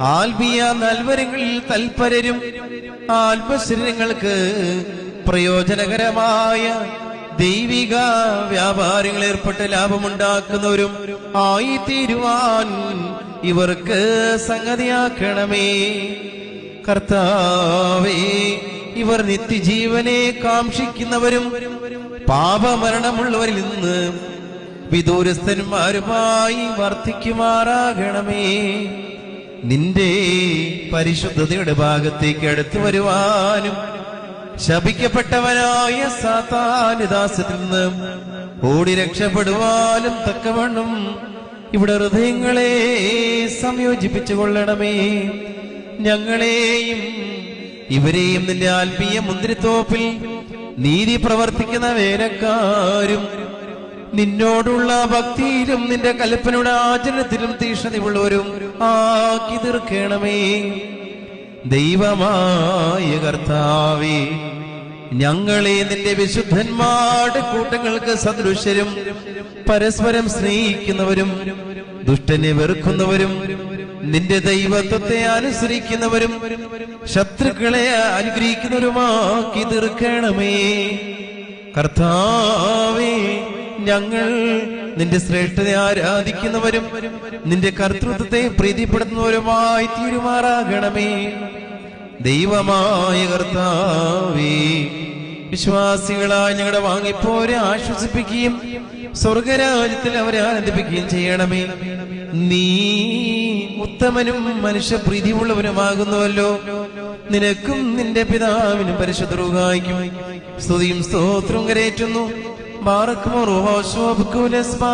ആത്മീയ നൽവരങ്ങളിൽ തൽപരരും ആത്മശരീരങ്ങൾക്ക് പ്രയോജനകരമായ ദൈവിക വ്യാപാരങ്ങൾ ഏർപ്പെട്ട് ലാഭമുണ്ടാക്കുന്നവരും ആയിത്തീരുവാൻ ഇവർക്ക് സംഗതിയാക്കണമേ. കർത്താവേ, ഇവർ നിത്യജീവനെ കാക്ഷിക്കുന്നവരും പാപമരണമുള്ളവരിൽ നിന്ന് വിദൂരസ്ഥന്മാരുമായി വർദ്ധിക്കുമാറാകണമേ. നിന്റെ പരിശുദ്ധതയുടെ ഭാഗത്തേക്ക് അടുത്തു വരുവാനും ശപിക്കപ്പെട്ടവനായ സാത്താനുദാസത്തിൽ നിന്ന് ഓടി രക്ഷപ്പെടുവാനും തക്കവണ്ണം ഇവിടെ ഹൃദയങ്ങളെ സംയോജിപ്പിച്ചു കൊള്ളണമേ. ഞങ്ങളെയും ഇവരെയും നിന്റെ ആത്മീയ മുന്തിരിത്തോപ്പിൽ നീതി പ്രവർത്തിക്കുന്ന വേലക്കാരും നിന്നോടുള്ള ഭക്തിയിലും നിന്റെ കൽപ്പനയുടെ ആചരണത്തിലും തീക്ഷ്ണതയുള്ളവരും ആക്കി തീർക്കണമേ. ദൈവമായ കർത്താവേ, ഞങ്ങളെ നിന്റെ വിശുദ്ധന്മാരുടെ കൂട്ടങ്ങൾക്ക് സദൃശരും പരസ്പരം സ്നേഹിക്കുന്നവരും ദുഷ്ടനെ വെറുക്കുന്നവരും നിന്റെ ദൈവത്വത്തെ അനുസരിക്കുന്നവരും ശത്രുക്കളെ അനുഗ്രഹിക്കുന്നവരുമാക്കി തീർക്കണമേ. കർത്താവേ, ഞങ്ങൾ നിന്റെ ശ്രേഷ്ഠതയെ ആരാധിക്കുന്നവരും നിന്റെ കർത്തൃത്വത്തെ പ്രീതിപ്പെടുത്തുന്നവരുമായി തീരുമാറാകണമേ. ദൈവമായ കർത്താവേ, വിശ്വാസികളായി ഞങ്ങളുടെ വാങ്ങിപ്പോരെ ആശ്വസിപ്പിക്കുകയും സ്വർഗരാജ്യത്തിൽ അവരെ ആനന്ദിപ്പിക്കുകയും ചെയ്യണമേ. നീ ഉത്തമനും മനുഷ്യപ്രീതിയുള്ളവനുമാകുന്നുവല്ലോ. നിനക്കും നിന്റെ പിതാവിനും പരിശുദ്ധ റൂഹായ്ക്കും സ്തുതിയും സ്തോത്രവും കരേറ്റുന്നു. ബാറക്കുമോ റൂഹോ ശോഭക്കുലസ്മാൻ